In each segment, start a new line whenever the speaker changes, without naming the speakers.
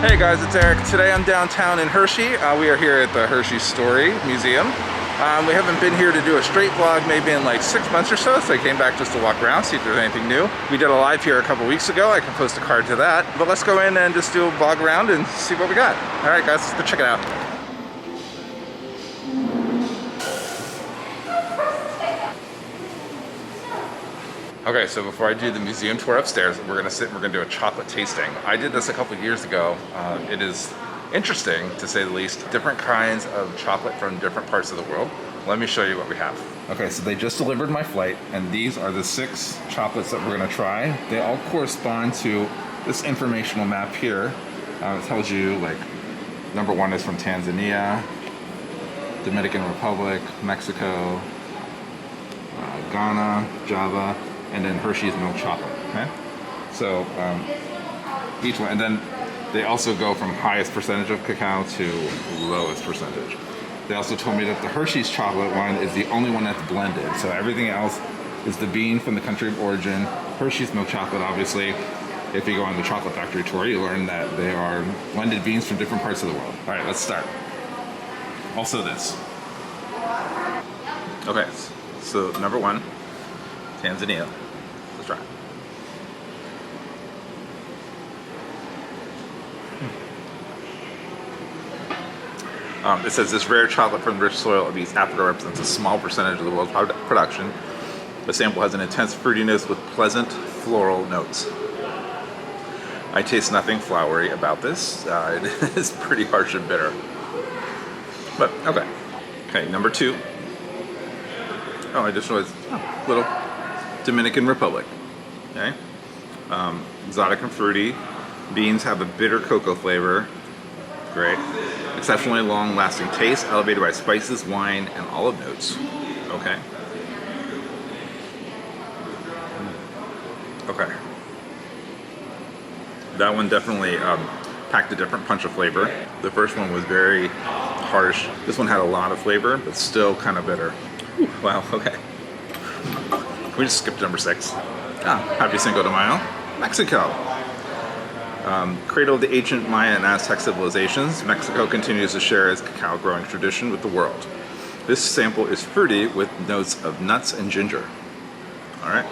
Hey guys, it's Eric. Today I'm downtown in Hershey. We are here at the Hershey Story Museum. We haven't been here to do a straight vlog maybe in like 6 months or so I came back just to walk around, see if there's anything new. We did a live here a couple weeks ago. I can post a card to that. But let's go in and just do a vlog around and see what we got. All right guys, let's go check it out. Okay, so before I do the museum tour upstairs, we're gonna sit and we're gonna do a chocolate tasting. I did this a couple years ago. It is interesting, to say the least. Different kinds of chocolate from different parts of the world. Let me show you what we have. Okay, so they just delivered my flight, and these are the 6 chocolates that we're gonna try. They all correspond to this informational map here. It tells you, like, number 1 is from Tanzania, Dominican Republic, Mexico, Ghana, Java, and then Hershey's milk chocolate, okay? So each one, and then they also go from highest percentage of cacao to lowest percentage. They also told me that the Hershey's chocolate one is the only one that's blended. So everything else is the bean from the country of origin. Hershey's milk chocolate, obviously, if you go on the chocolate factory tour, you learn that they are blended beans from different parts of the world. All right, let's start. Also this. Okay, so number 1, Tanzania. Let's try it. It says this rare chocolate from the rich soil of East Africa represents a small percentage of the world's production. The sample has an intense fruitiness with pleasant floral notes. I taste nothing flowery about this. It is pretty harsh and bitter. But okay. Okay, number 2. Oh, I just realized, little Dominican Republic. Okay. Exotic and fruity. Beans have a bitter cocoa flavor. Great. Exceptionally long-lasting taste, elevated by spices, wine, and olive notes. Okay. Okay. That one definitely packed a different punch of flavor. The first one was very harsh. This one had a lot of flavor, but still kind of bitter. Ooh, wow, okay. We just skipped number 6. Happy Cinco de Mayo, Mexico. Cradle of the ancient Maya and Aztec civilizations, Mexico continues to share its cacao growing tradition with the world. This sample is fruity with notes of nuts and ginger. All right.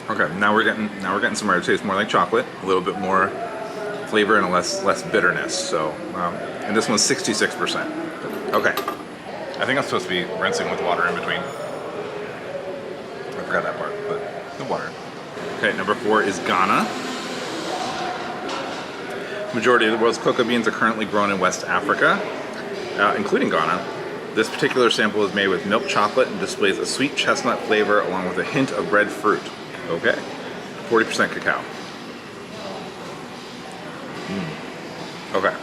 Okay, now we're getting somewhere to taste more like chocolate, a little bit more flavor and a less bitterness. So, and this one's 66%. Okay. I think I'm supposed to be rinsing with water in between. I forgot that part, but the water. Okay, number 4 is Ghana. Majority of the world's cocoa beans are currently grown in West Africa, including Ghana. This particular sample is made with milk chocolate and displays a sweet chestnut flavor along with a hint of red fruit. Okay, 40% cacao. Okay.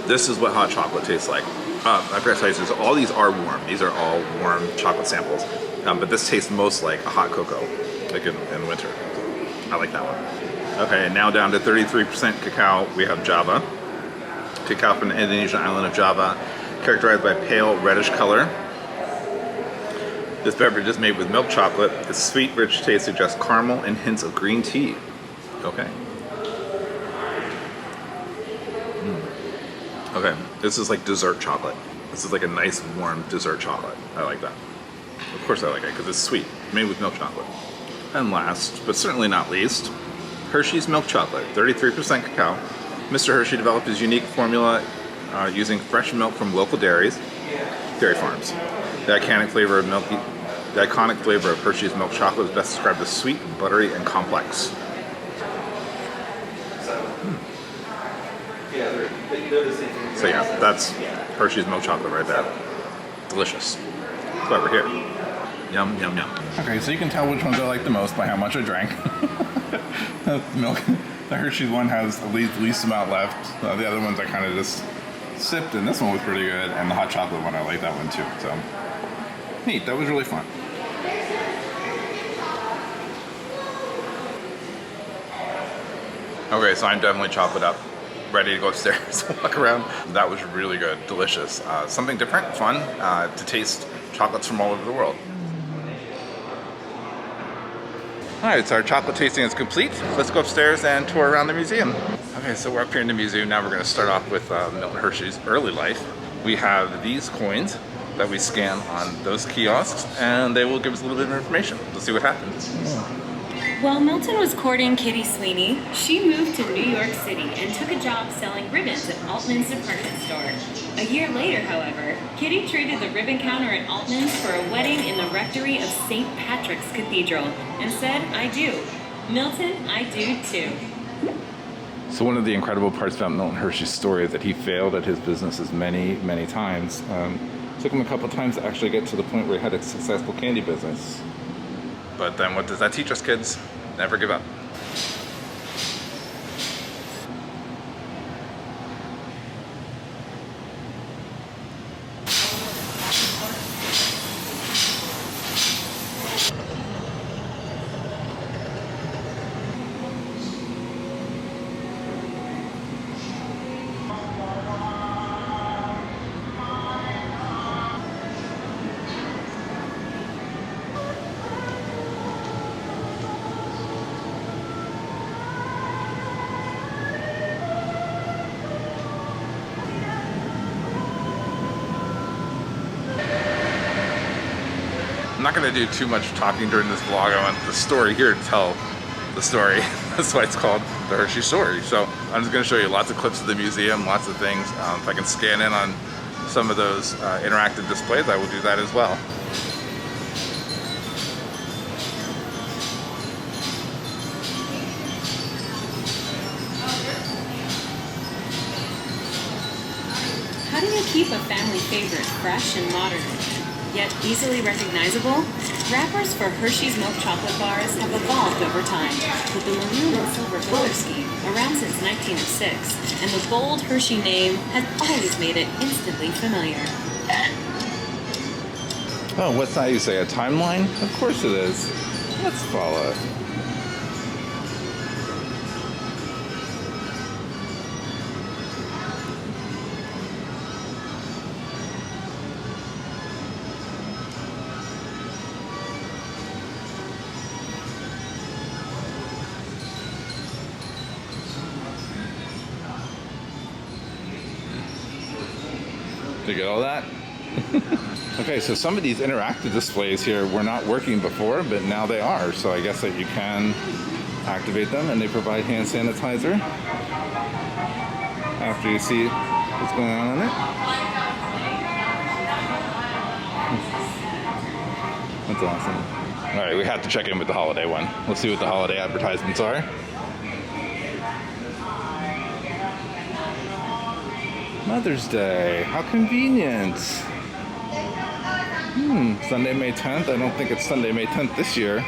This is what hot chocolate tastes like. I forgot to tell you, so all these are warm. These are all warm chocolate samples. But this tastes most like a hot cocoa, like in winter. I like that one. Okay, and now down to 33% cacao, we have Java. Cacao from the Indonesian island of Java, characterized by pale reddish color. This beverage is made with milk chocolate. Its sweet, rich taste suggests caramel and hints of green tea. Okay. Okay, this is like dessert chocolate. This is like a nice warm dessert chocolate. I like that. Of course I like it because it's sweet, made with milk chocolate. And last, but certainly not least, Hershey's milk chocolate, 33% cacao. Mr. Hershey developed his unique formula using fresh milk from local dairy farms. The iconic flavor of Hershey's milk chocolate is best described as sweet, buttery, and complex. So yeah, that's Hershey's milk chocolate right there. Delicious. That's why we're here. Yum, yum, yum. Okay, so you can tell which ones I like the most by how much I drank. The Hershey's one has the least amount left. The other ones I kind of just sipped, and this one was pretty good. And the hot chocolate one, I like that one too. So neat, that was really fun. Okay, so I'm definitely chocolate up. Ready to go upstairs and walk around. That was really good, delicious. Something different, fun to taste chocolates from all over the world. Alright, so our chocolate tasting is complete. Let's go upstairs and tour around the museum. Okay, so we're up here in the museum. Now we're going to start off with Milton Hershey's early life. We have these coins that we scan on those kiosks, and they will give us a little bit of information. Let's see what happens.
While Milton was courting Kitty Sweeney, she moved to New York City and took a job selling ribbons at Altman's department store. A year later, however, Kitty traded the ribbon counter at Altman's for a wedding in the rectory of St. Patrick's Cathedral and said, "I do. Milton, I do too."
So one of the incredible parts about Milton Hershey's story is that he failed at his businesses many, many times. Took him a couple times to actually get to the point where he had a successful candy business. But then what does that teach us, kids? Never give up. I'm not going to do too much talking during this vlog. I want the story here to tell the story. That's why it's called the Hershey Story. So I'm just going to show you lots of clips of the museum, lots of things. If I can scan in on some of those interactive displays, I will do that as well.
How do you keep a family favorite fresh and modern, yet easily recognizable? Wrappers for Hershey's milk chocolate bars have evolved over time, with the maroon and silver color scheme around since 1906, and the bold Hershey name has always made it instantly familiar.
Oh, what's that you say, a timeline? Of course it is. Let's follow it. Did you get all that? Okay, so some of these interactive displays here were not working before, but now they are. So I guess that you can activate them, and they provide hand sanitizer after you see what's going on in it. That's awesome. All right, we have to check in with the holiday one. Let's see what the holiday advertisements are. Mother's Day, how convenient. Sunday, May 10th. I don't think it's Sunday, May 10th this year,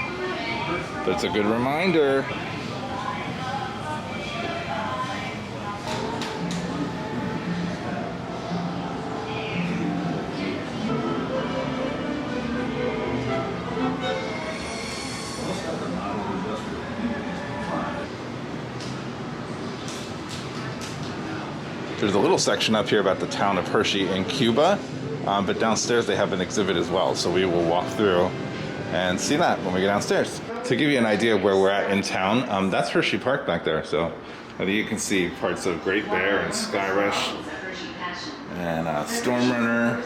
but it's a good reminder. There's a little section up here about the town of Hershey in Cuba, but downstairs they have an exhibit as well, so we will walk through and see that when we get downstairs. To give you an idea of where we're at in town, that's Hershey Park back there, so I think you can see parts of Great Bear and Sky Rush and Storm Runner,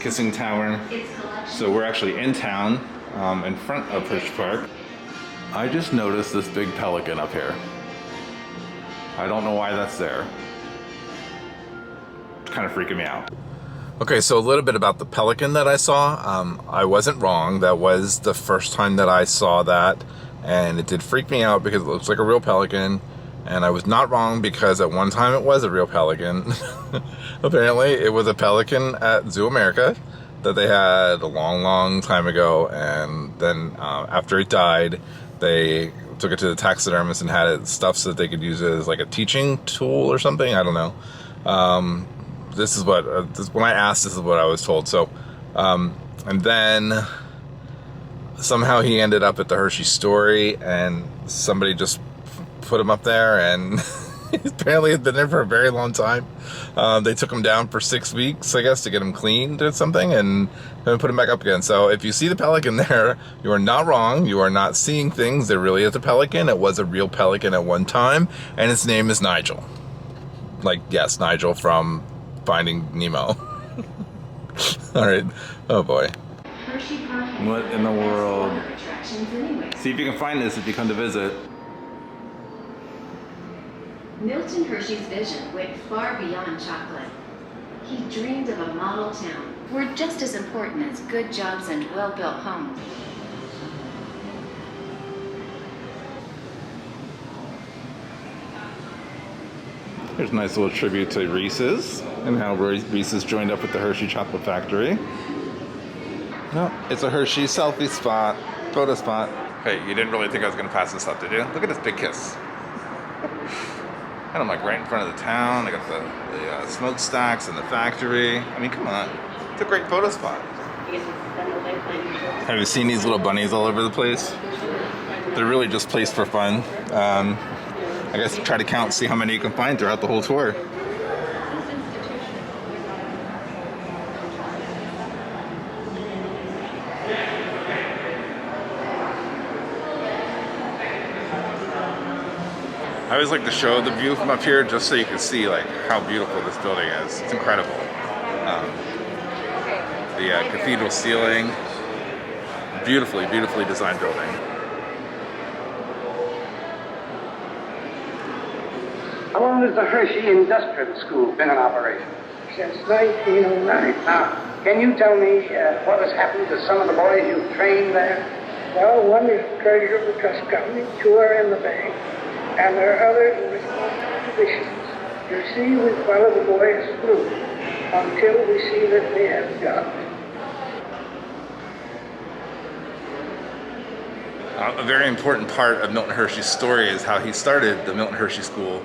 Kissing Tower. So we're actually in town, in front of Hershey Park. I just noticed this big pelican up here. I don't know why that's there. Kind of freaking me out. Okay, so a little bit about the pelican that I saw. I wasn't wrong. That was the first time that I saw that, and it did freak me out because it looks like a real pelican. And I was not wrong because at one time it was a real pelican. Apparently, it was a pelican at Zoo America that they had a long, long time ago, and then after it died, they took it to the taxidermist and had it stuffed so that they could use it as like a teaching tool or something. I don't know. This is what, when I asked, this is what I was told. So, and then somehow he ended up at the Hershey Story, and somebody just put him up there, and Apparently had been there for a very long time. They took him down for 6 weeks, I guess, to get him cleaned or something, and then put him back up again. So if you see the pelican there, you are not wrong. You are not seeing things. There really is a pelican. It was a real pelican at one time, and its name is Nigel. Like, yes, Nigel from Finding Nemo. All right. Oh boy. What in the world? See if you can find this if you come to visit.
Milton Hershey's vision went far beyond chocolate. He dreamed of a model town where just as important as good jobs and well-built homes.
Here's a nice little tribute to Reese's and how Reese's joined up with the Hershey Chocolate Factory. No, it's a Hershey selfie spot, photo spot. Hey, you didn't really think I was going to pass this up, did you? Look at this big kiss. And I'm like right in front of the town. I got the smokestacks and the factory. I mean, come on. It's a great photo spot. Have you seen these little bunnies all over the place? They're really just placed for fun. I guess try to count, see how many you can find throughout the whole tour. I always like to show the view from up here just so you can see like how beautiful this building is. It's incredible. The cathedral ceiling, beautifully, beautifully designed building.
How long has the Hershey Industrial School been in operation?
Since 1909.
Now, can you tell me what has happened to some of the boys you've trained there?
Well, one is treasurer of the trust company, 2 are in the bank, and there are others in responsible positions. You see, we follow the boys through until we see that they have got it.
A very important part of Milton Hershey's story is how he started the Milton Hershey School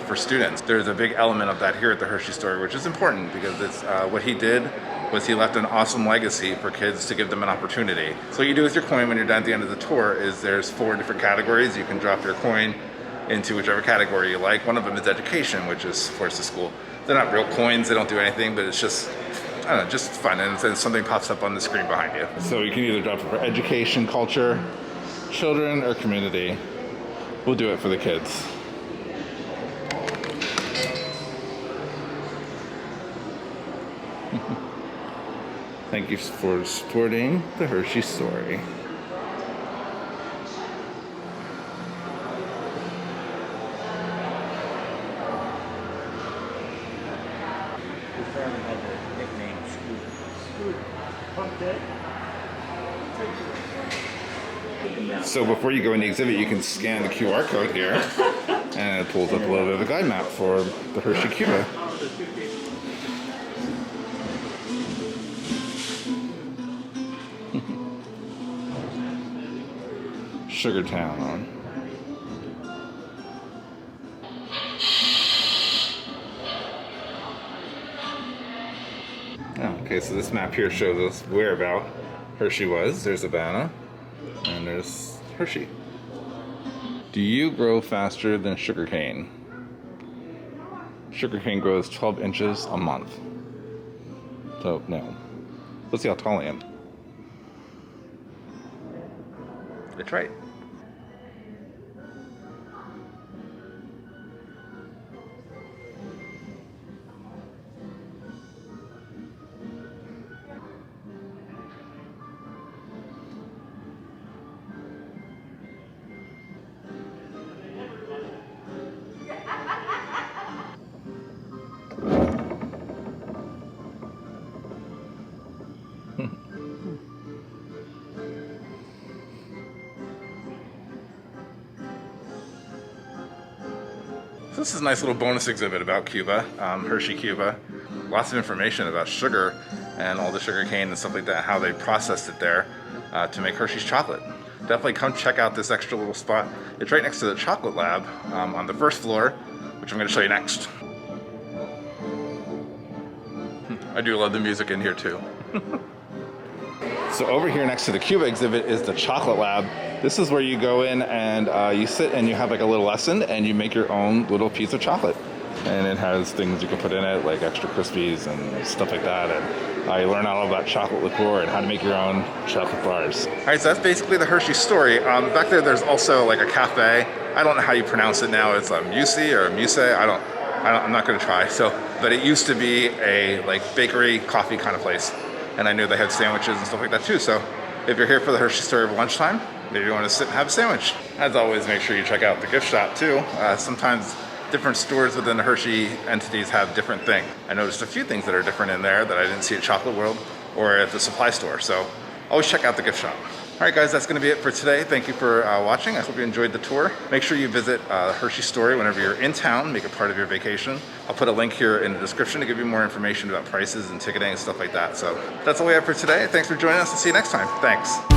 for students. There's a big element of that here at the Hershey Story, which is important because it's what he did was he left an awesome legacy for kids to give them an opportunity. So what you do with your coin when you're done at the end of the tour is there's 4 different categories. You can drop your coin into whichever category you like. One of them is education, which is, of course, the school. They're not real coins, they don't do anything, but it's just, I don't know, just fun, and then something pops up on the screen behind you. So you can either drop it for education, culture, children, or community. We'll do it for the kids. Thank you for supporting the Hershey Story. So before you go in the exhibit, you can scan the QR code here, and it pulls up a little bit of a guide map for the Hershey, Cuba. Sugartown. Okay, so this map here shows us where about Hershey was. There's Havana, and there's Hershey. Do you grow faster than sugarcane? Sugarcane grows 12 inches a month. So, no. Let's see how tall I am. That's right. This is a nice little bonus exhibit about Cuba, Hershey, Cuba. Lots of information about sugar and all the sugar cane and stuff like that, how they processed it there to make Hershey's chocolate. Definitely come check out this extra little spot. It's right next to the chocolate lab on the first floor, which I'm going to show you next. I do love the music in here too. So over here next to the Cuba exhibit is the chocolate lab. This is where you go in and you sit and you have like a little lesson and you make your own little piece of chocolate. And it has things you can put in it, like extra crispies and stuff like that. And you learn all about chocolate liqueur and how to make your own chocolate bars. All right, so that's basically the Hershey Story. Back there's also like a cafe. I don't know how you pronounce it now. It's Musi or Muse. I'm not gonna try. But it used to be a like bakery, coffee kind of place. And I knew they had sandwiches and stuff like that too. So if you're here for the Hershey Story of lunchtime, maybe you want to sit and have a sandwich. As always, make sure you check out the gift shop too. Sometimes different stores within the Hershey entities have different things. I noticed a few things that are different in there that I didn't see at Chocolate World or at the supply store. So always check out the gift shop. All right, guys, that's going to be it for today. Thank you for watching. I hope you enjoyed the tour. Make sure you visit Hershey Story whenever you're in town. Make it part of your vacation. I'll put a link here in the description to give you more information about prices and ticketing and stuff like that. So that's all we have for today. Thanks for joining us and see you next time. Thanks.